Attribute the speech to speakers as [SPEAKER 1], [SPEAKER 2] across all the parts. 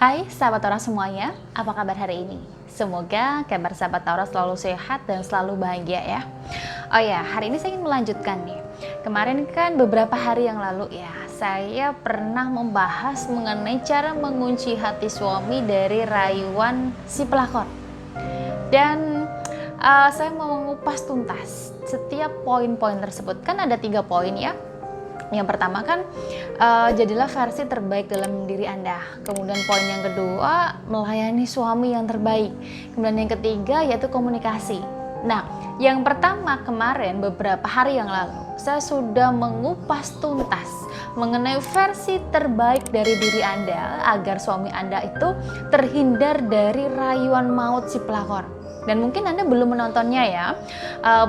[SPEAKER 1] Hai sahabat Taurus semuanya, apa kabar hari ini? Semoga kabar sahabat Taurus selalu sehat dan selalu bahagia ya. Oh ya, hari ini saya ingin melanjutkan nih. Kemarin kan beberapa hari yang lalu ya, saya pernah membahas mengenai cara mengunci hati suami dari rayuan si pelakor. Dan saya mau mengupas tuntas setiap poin-poin tersebut. Kan ada 3 poin ya. Yang pertama kan jadilah versi terbaik dalam diri Anda. Kemudian poin yang kedua, melayani suami yang terbaik. Kemudian yang ketiga yaitu komunikasi. Nah, yang pertama kemarin beberapa hari yang lalu saya sudah mengupas tuntas mengenai versi terbaik dari diri Anda agar suami Anda itu terhindar dari rayuan maut si pelakor. Dan mungkin Anda belum menontonnya ya.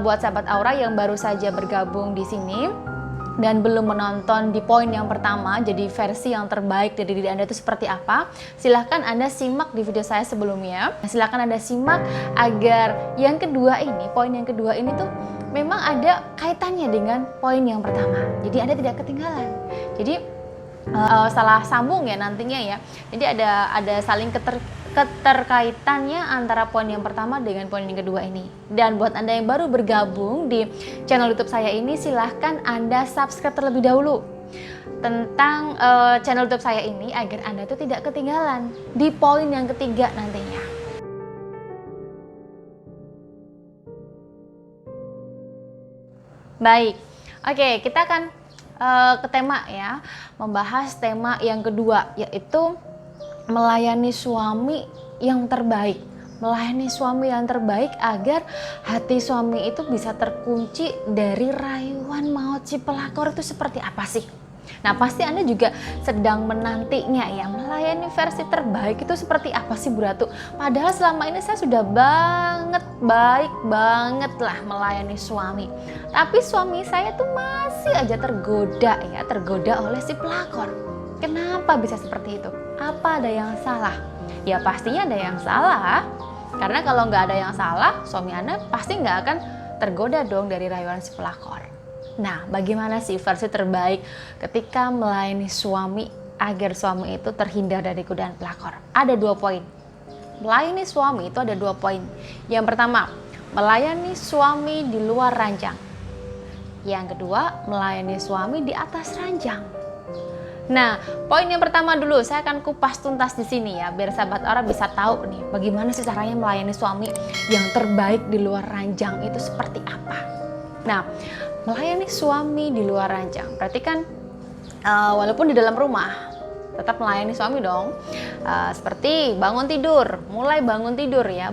[SPEAKER 1] Buat sahabat Aura yang baru saja bergabung di sini dan belum menonton di poin yang pertama, jadi versi yang terbaik dari diri Anda itu seperti apa, silahkan Anda simak di video saya sebelumnya. Silahkan Anda simak agar yang kedua ini, poin yang kedua ini tuh memang ada kaitannya dengan poin yang pertama. Jadi Anda tidak ketinggalan. Jadi salah sambung ya nantinya ya. Jadi ada saling keterkaitannya antara poin yang pertama dengan poin yang kedua ini. Dan buat Anda yang baru bergabung di channel YouTube saya ini, silahkan Anda subscribe terlebih dahulu tentang channel YouTube saya ini agar Anda itu tidak ketinggalan di poin yang ketiga nantinya. Baik, oke, kita akan ke tema ya, membahas tema yang kedua yaitu melayani suami yang terbaik. Melayani suami yang terbaik agar hati suami itu bisa terkunci dari rayuan maut si pelakor itu seperti apa sih? Nah, pasti Anda juga sedang menantinya ya, melayani versi terbaik itu seperti apa sih Bu Ratu? Padahal selama ini saya sudah baik banget lah melayani suami. Tapi suami saya tuh masih aja tergoda oleh si pelakor. Kenapa bisa seperti itu? Apa ada yang salah? Ya pastinya ada yang salah. Karena kalau nggak ada yang salah, suami Anda pasti nggak akan tergoda dong dari rayuan si pelakor. Nah, bagaimana sih versi terbaik ketika melayani suami agar suami itu terhindar dari godaan pelakor? Ada 2 poin. Melayani suami itu ada 2 poin. Yang pertama, melayani suami di luar ranjang. Yang kedua, melayani suami di atas ranjang. Nah, poin yang pertama dulu saya akan kupas tuntas di sini ya, biar sahabat Aura bisa tahu nih bagaimana sih caranya melayani suami yang terbaik di luar ranjang itu seperti apa. Nah, melayani suami di luar ranjang berarti kan walaupun di dalam rumah tetap melayani suami dong. Seperti bangun tidur, mulai bangun tidur ya,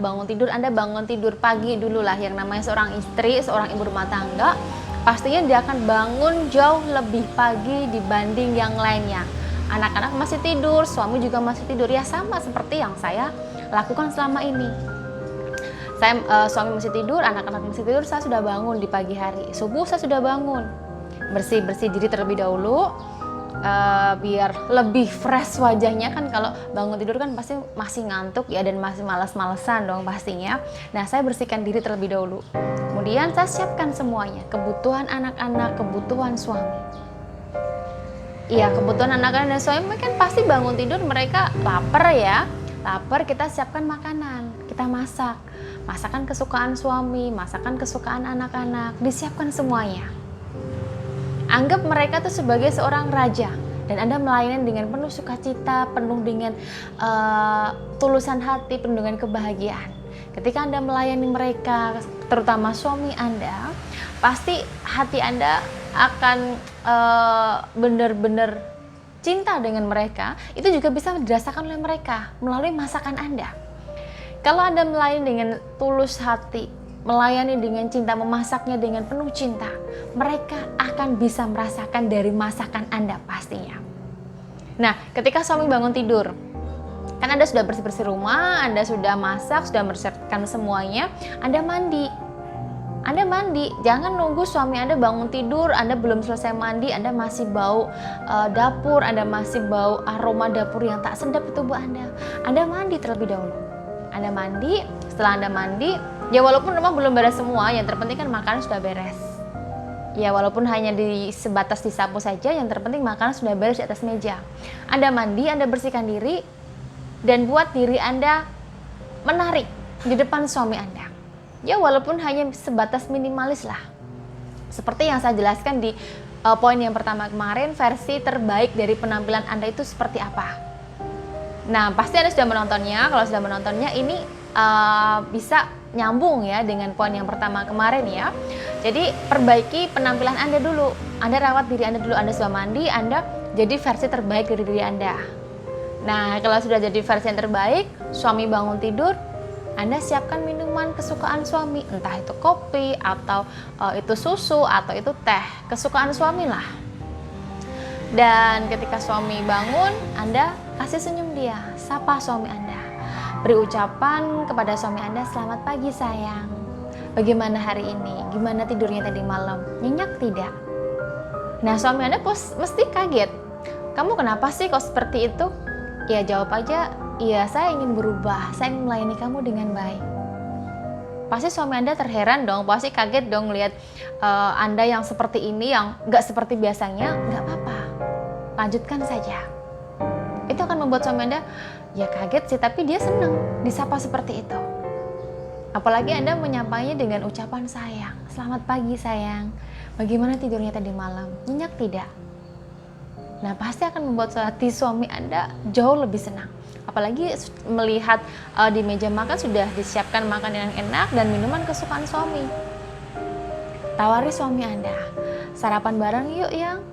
[SPEAKER 1] Anda bangun tidur pagi dulu lah, yang namanya seorang istri, seorang ibu rumah tangga. Pastinya dia akan bangun jauh lebih pagi dibanding yang lainnya. Anak-anak masih tidur, suami juga masih tidur. Ya sama seperti yang saya lakukan selama ini. Suami masih tidur, anak-anak masih tidur, saya sudah bangun di pagi hari. Subuh saya sudah bangun. Bersih-bersih diri terlebih dahulu. Biar lebih fresh wajahnya, kan kalau bangun tidur kan pasti masih ngantuk ya dan masih malas-malesan dong pastinya. Nah, saya bersihkan diri terlebih dahulu. Kemudian saya siapkan semuanya, kebutuhan anak-anak, kebutuhan suami. Iya, kebutuhan anak-anak dan suami kan pasti bangun tidur mereka lapar ya. Lapar, kita siapkan makanan, kita masak. Masakan kesukaan suami, masakan kesukaan anak-anak, disiapkan semuanya. Anggap mereka tuh sebagai seorang raja dan Anda melayani dengan penuh sukacita, penuh dengan tulusan hati, penuh dengan kebahagiaan. Ketika Anda melayani mereka, terutama suami Anda, pasti hati Anda akan benar-benar cinta dengan mereka. Itu juga bisa dirasakan oleh mereka melalui masakan Anda. Kalau Anda melayani dengan tulus hati, melayani dengan cinta, memasaknya dengan penuh cinta, mereka akan bisa merasakan dari masakan Anda pastinya. Nah, ketika suami bangun tidur, kan Anda sudah bersih-bersih rumah, Anda sudah masak, sudah mempersiapkan semuanya, Anda mandi. Jangan nunggu suami Anda bangun tidur, Anda belum selesai mandi, Anda masih bau dapur, Anda masih bau aroma dapur yang tak sedap di tubuh Anda. Anda mandi terlebih dahulu. Anda mandi, setelah Anda mandi, ya walaupun rumah belum beres semua, yang terpenting kan makanan sudah beres. Ya walaupun hanya sebatas disapu saja, yang terpenting makanan sudah beres di atas meja. Anda mandi, Anda bersihkan diri, dan buat diri Anda menarik di depan suami Anda. Ya walaupun hanya sebatas minimalis lah. Seperti yang saya jelaskan di poin yang pertama kemarin, versi terbaik dari penampilan Anda itu seperti apa. Nah, pasti Anda sudah menontonnya. Kalau sudah menontonnya, ini bisa nyambung ya dengan poin yang pertama kemarin ya. Jadi perbaiki penampilan Anda dulu. Anda rawat diri Anda dulu. Anda sudah mandi, Anda jadi versi terbaik dari diri Anda. Nah, kalau sudah jadi versi yang terbaik, suami bangun tidur, Anda siapkan minuman kesukaan suami, entah itu kopi, atau itu susu, atau itu teh, kesukaan suami lah. Dan ketika suami bangun, Anda kasih senyum dia, sapa suami Anda. Beri ucapan kepada suami Anda, selamat pagi sayang. Bagaimana hari ini? Gimana tidurnya tadi malam? Nyenyak tidak? Nah, suami Anda mesti kaget. Kamu kenapa sih kok seperti itu? Ya jawab aja, iya saya ingin berubah, saya ingin melayani kamu dengan baik. Pasti suami Anda terheran dong, pasti kaget dong lihat Anda yang seperti ini, yang gak seperti biasanya. Gak apa-apa, lanjutkan saja. Itu akan membuat suami Anda, ya kaget sih, tapi dia senang disapa seperti itu. Apalagi Anda menyapanya dengan ucapan sayang, selamat pagi sayang, bagaimana tidurnya tadi malam, nyenyak tidak? Nah, pasti akan membuat hati suami Anda jauh lebih senang. Apalagi melihat di meja makan sudah disiapkan makanan yang enak dan minuman kesukaan suami. Tawari suami Anda, sarapan bareng yuk yang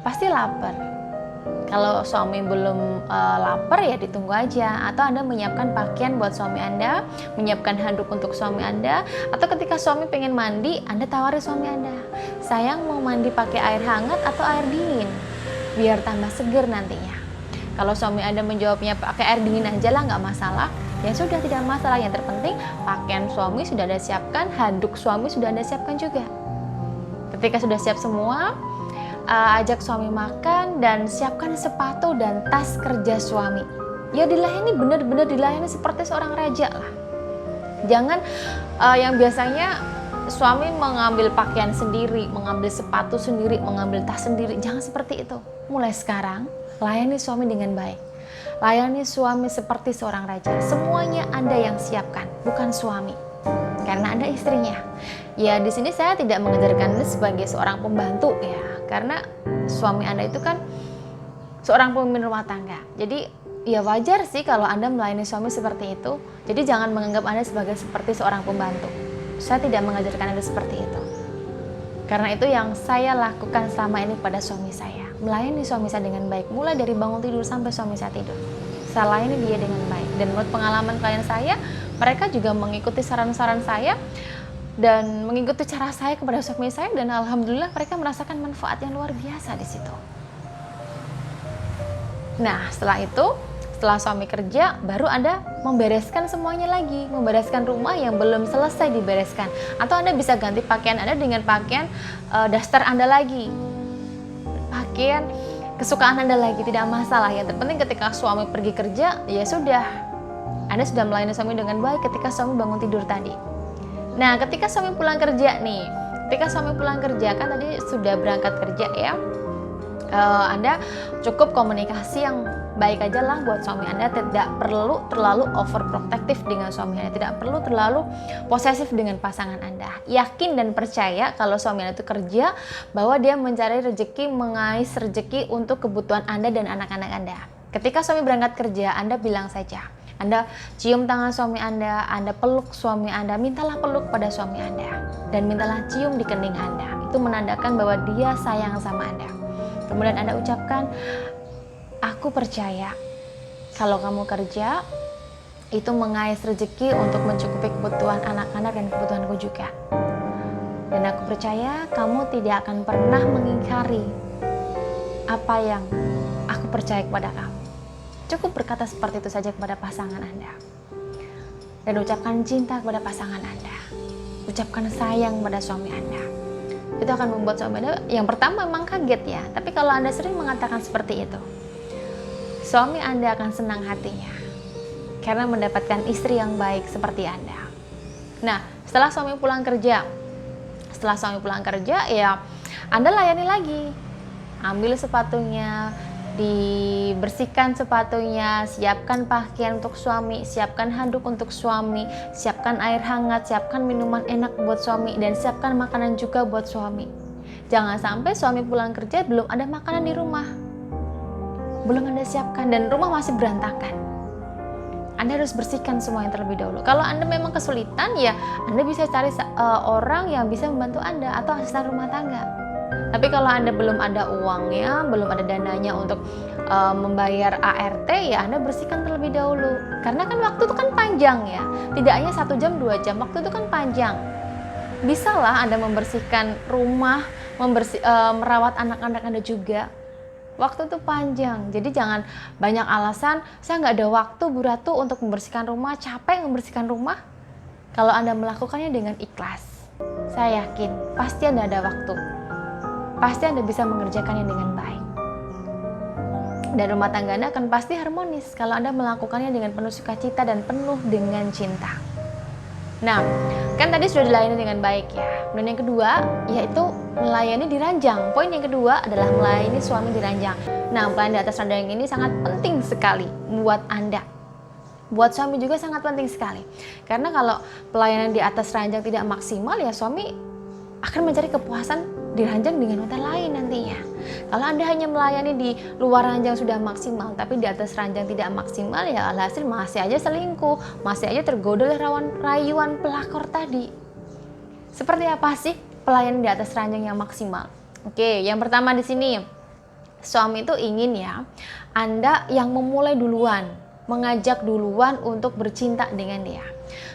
[SPEAKER 1] pasti lapar. Kalau suami belum lapar ya ditunggu aja. Atau Anda menyiapkan pakaian buat suami Anda, menyiapkan handuk untuk suami Anda. Atau ketika suami pengen mandi, Anda tawari suami Anda, sayang mau mandi pakai air hangat atau air dingin? Biar tambah seger nantinya. Kalau suami Anda menjawabnya pakai air dingin aja lah, nggak masalah, ya sudah tidak masalah. Yang terpenting pakaian suami sudah Anda siapkan, handuk suami sudah Anda siapkan juga. Ketika sudah siap semua, ajak suami makan dan siapkan sepatu dan tas kerja suami. Ya dilayani, benar-benar dilayani seperti seorang raja lah. Jangan yang biasanya suami mengambil pakaian sendiri, mengambil sepatu sendiri, mengambil tas sendiri. Jangan seperti itu. Mulai sekarang, layani suami dengan baik. Layani suami seperti seorang raja. Semuanya Anda yang siapkan, bukan suami. Karena Anda istrinya. Ya, di sini saya tidak mengajarkan Anda sebagai seorang pembantu ya. Karena suami Anda itu kan seorang pemimpin rumah tangga. Jadi, ya wajar sih kalau Anda melayani suami seperti itu. Jadi jangan menganggap Anda seperti seorang pembantu. Saya tidak mengajarkan Anda seperti itu. Karena itu yang saya lakukan selama ini pada suami saya. Melayani suami saya dengan baik, mulai dari bangun tidur sampai suami saya tidur. Saya layani dia dengan baik. Dan menurut pengalaman klien saya, mereka juga mengikuti saran-saran saya dan mengikuti cara saya kepada suami saya, dan alhamdulillah mereka merasakan manfaat yang luar biasa di situ. Nah, setelah suami kerja, baru Anda membereskan semuanya lagi, membereskan rumah yang belum selesai dibereskan. Atau Anda bisa ganti pakaian Anda dengan pakaian daster Anda lagi, pakaian kesukaan Anda lagi, tidak masalah. Yang terpenting ketika suami pergi kerja, ya sudah, Anda sudah melayani suami dengan baik ketika suami bangun tidur tadi. Nah, ketika suami pulang kerja nih, kan tadi sudah berangkat kerja ya, Anda cukup komunikasi yang baik aja lah buat suami Anda. Tidak perlu terlalu overprotective dengan suami Anda, tidak perlu terlalu posesif dengan pasangan Anda. Yakin dan percaya kalau suami Anda itu kerja, bahwa dia mencari rezeki, mengais rezeki untuk kebutuhan Anda dan anak-anak Anda. Ketika suami berangkat kerja, Anda bilang saja, Anda cium tangan suami Anda peluk suami Anda, mintalah peluk pada suami Anda, dan mintalah cium di kening Anda. Itu menandakan bahwa dia sayang sama Anda. Kemudian Anda ucapkan, aku percaya kalau kamu kerja itu mengais rezeki untuk mencukupi kebutuhan anak-anak dan kebutuhanku juga. Dan aku percaya kamu tidak akan pernah mengingkari apa yang aku percaya kepada kamu. Cukup berkata seperti itu saja kepada pasangan Anda. Dan ucapkan cinta kepada pasangan Anda. Ucapkan sayang pada suami Anda. Itu akan membuat suami Anda yang pertama memang kaget ya. Tapi kalau Anda sering mengatakan seperti itu, suami Anda akan senang hatinya. Karena mendapatkan istri yang baik seperti Anda. Nah, setelah suami pulang kerja, ya Anda layani lagi. Ambil sepatunya, dibersihkan sepatunya, siapkan pakaian untuk suami, siapkan handuk untuk suami, siapkan air hangat, siapkan minuman enak buat suami, dan siapkan makanan juga buat suami. Jangan sampai suami pulang kerja belum ada makanan di rumah, belum Anda siapkan, dan rumah masih berantakan. Anda harus bersihkan semua yang terlebih dahulu. Kalau Anda memang kesulitan, ya Anda bisa cari orang yang bisa membantu Anda atau asisten rumah tangga. Tapi kalau Anda belum ada uangnya, belum ada dananya untuk membayar ART, ya Anda bersihkan terlebih dahulu. Karena kan waktu itu kan panjang ya, tidak hanya 1 jam 2 jam, waktu itu kan panjang. Bisalah Anda membersihkan rumah, merawat anak-anak Anda juga. Waktu itu panjang, jadi jangan banyak alasan, saya nggak ada waktu Bu Ratu untuk membersihkan rumah, capek membersihkan rumah. Kalau Anda melakukannya dengan ikhlas, saya yakin pasti Anda ada waktu. Pasti Anda bisa mengerjakannya dengan baik. Dan rumah tangga Anda akan pasti harmonis kalau Anda melakukannya dengan penuh sukacita dan penuh dengan cinta. Nah, kan tadi sudah dilayani dengan baik ya. Dan yang kedua, yaitu melayani di ranjang. Poin yang kedua adalah melayani suami di ranjang. Nah, pelayanan di atas ranjang ini sangat penting sekali buat Anda. Buat suami juga sangat penting sekali. Karena kalau pelayanan di atas ranjang tidak maksimal, ya suami akan mencari kepuasan di ranjang dengan wanita lain nantinya. Kalau Anda hanya melayani di luar ranjang sudah maksimal, tapi di atas ranjang tidak maksimal, ya alhasil masih aja selingkuh, masih aja tergoda oleh rayuan pelakor tadi. Seperti apa sih pelayanan di atas ranjang yang maksimal? Oke, yang pertama di sini, suami itu ingin ya Anda yang memulai duluan, mengajak duluan untuk bercinta dengan dia.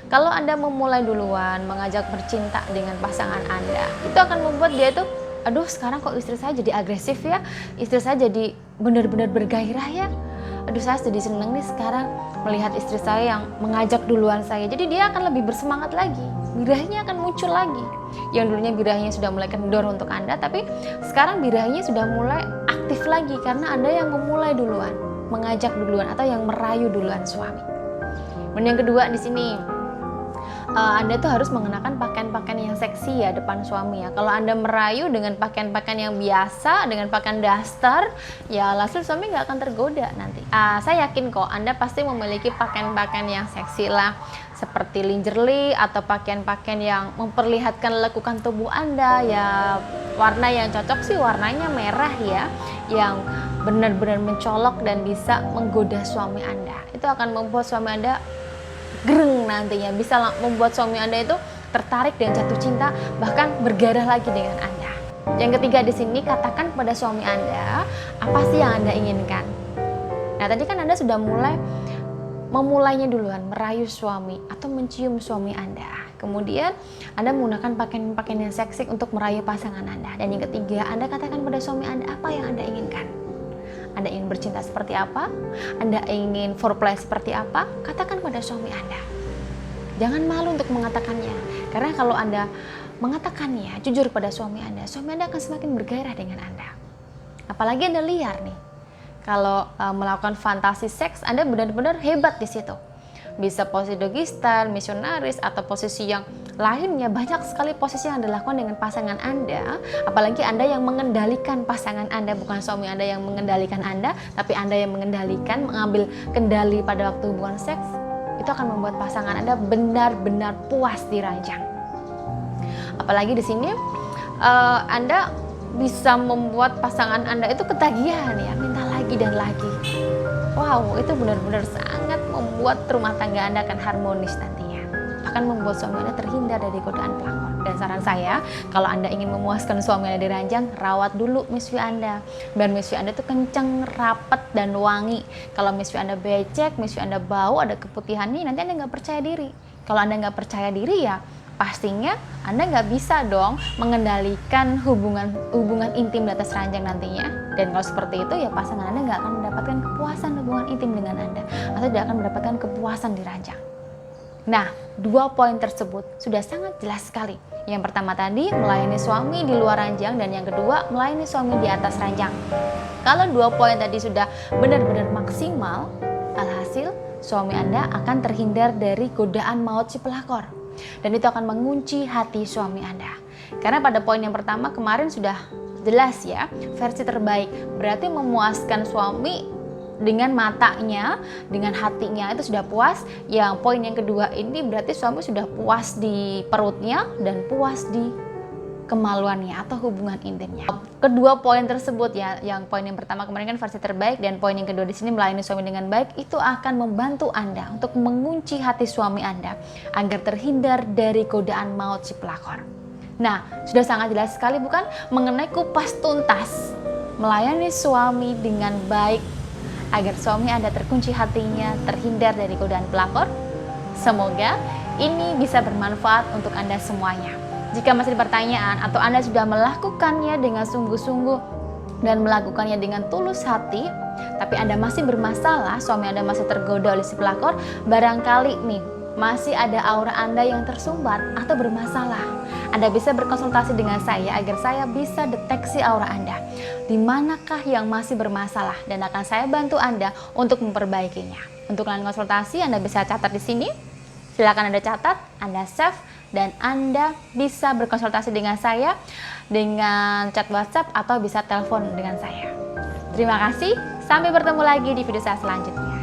[SPEAKER 1] Kalau Anda memulai duluan, mengajak bercinta dengan pasangan Anda, itu akan membuat dia itu, aduh sekarang kok istri saya jadi agresif ya, istri saya jadi benar-benar bergairah ya, aduh saya jadi seneng nih sekarang melihat istri saya yang mengajak duluan saya. Jadi dia akan lebih bersemangat lagi, birahinya akan muncul lagi. Yang dulunya birahinya sudah mulai kendor untuk Anda, tapi sekarang birahinya sudah mulai aktif lagi karena Anda yang memulai duluan, mengajak duluan atau yang merayu duluan suami. Dan yang kedua di sini, Anda tuh harus mengenakan pakaian-pakaian yang seksi ya depan suami ya. Kalau Anda merayu dengan pakaian-pakaian yang biasa, dengan pakaian daster, ya hasil suami nggak akan tergoda nanti. Saya yakin kok Anda pasti memiliki pakaian-pakaian yang seksi lah, seperti lingerie atau pakaian-pakaian yang memperlihatkan lekukan tubuh Anda ya. Warna yang cocok sih warnanya merah ya, yang benar-benar mencolok dan bisa menggoda suami Anda. Itu akan membuat suami Anda gereng nantinya, bisa membuat suami Anda itu tertarik dan jatuh cinta, bahkan bergairah lagi dengan Anda. Yang ketiga di sini, katakan kepada suami Anda apa sih yang Anda inginkan. Nah, tadi kan Anda sudah memulainya duluan, merayu suami atau mencium suami Anda. Kemudian Anda menggunakan pakaian-pakaian yang seksi untuk merayu pasangan Anda. Dan yang ketiga, Anda katakan pada suami Anda apa yang Anda inginkan. Anda ingin bercinta seperti apa? Anda ingin foreplay seperti apa? Katakan pada suami Anda. Jangan malu untuk mengatakannya. Karena kalau Anda mengatakannya jujur pada suami Anda akan semakin bergairah dengan Anda. Apalagi Anda liar nih. Kalau melakukan fantasi seks, Anda benar-benar hebat di situ. Bisa posisi doggy style, misionaris, atau posisi yang lainnya. Banyak sekali posisi yang dilakukan dengan pasangan Anda. Apalagi Anda yang mengendalikan pasangan Anda, bukan suami Anda yang mengendalikan Anda, tapi Anda yang mengendalikan, mengambil kendali pada waktu hubungan seks. Itu akan membuat pasangan Anda benar-benar puas di ranjang. Apalagi di sini Anda bisa membuat pasangan Anda itu ketagihan ya, minta lagi dan lagi. Wow, itu benar-benar sangat membuat rumah tangga Anda akan harmonis nantinya. Bahkan membuat suami Anda terhindar dari godaan pelakor. Dan saran saya, kalau Anda ingin memuaskan suami Anda di ranjang, rawat dulu miswi Anda. Biar miswi Anda itu kenceng, rapet, dan wangi. Kalau miswi Anda becek, miswi Anda bau, ada keputihan nih, nanti Anda nggak percaya diri. Kalau Anda nggak percaya diri ya, pastinya Anda nggak bisa dong mengendalikan hubungan intim di atas ranjang nantinya. Dan kalau seperti itu ya pasangan Anda nggak akan mendapatkan kepuasan hubungan intim dengan Anda, atau tidak akan mendapatkan kepuasan di ranjang. Nah, 2 poin tersebut sudah sangat jelas sekali. Yang pertama tadi melayani suami di luar ranjang, dan yang kedua melayani suami di atas ranjang. Kalau 2 poin tadi sudah benar-benar maksimal, alhasil suami Anda akan terhindar dari godaan maut si pelakor. Dan itu akan mengunci hati suami Anda. Karena pada poin yang pertama kemarin sudah Jelas ya, versi terbaik. Berarti memuaskan suami dengan matanya, dengan hatinya itu sudah puas. Yang poin yang kedua ini berarti suami sudah puas di perutnya dan puas di kemaluannya atau hubungan intimnya. Kedua poin tersebut ya, yang poin yang pertama kemarin kan versi terbaik, dan poin yang kedua di sini melayani suami dengan baik, itu akan membantu Anda untuk mengunci hati suami Anda agar terhindar dari godaan maut si pelakor. Nah, sudah sangat jelas sekali bukan mengenai kupas tuntas melayani suami dengan baik agar suami Anda terkunci hatinya, terhindar dari godaan pelakor. Semoga ini bisa bermanfaat untuk Anda semuanya. Jika masih ada pertanyaan atau Anda sudah melakukannya dengan sungguh-sungguh dan melakukannya dengan tulus hati, tapi Anda masih bermasalah, suami Anda masih tergoda oleh si pelakor, barangkali nih masih ada aura Anda yang tersumbat atau bermasalah. Anda bisa berkonsultasi dengan saya agar saya bisa deteksi aura Anda. Di manakah yang masih bermasalah dan akan saya bantu Anda untuk memperbaikinya. Untuk layanan konsultasi Anda bisa catat di sini. Silakan Anda catat, Anda save, dan Anda bisa berkonsultasi dengan saya dengan chat WhatsApp atau bisa telepon dengan saya. Terima kasih, sampai bertemu lagi di video saya selanjutnya.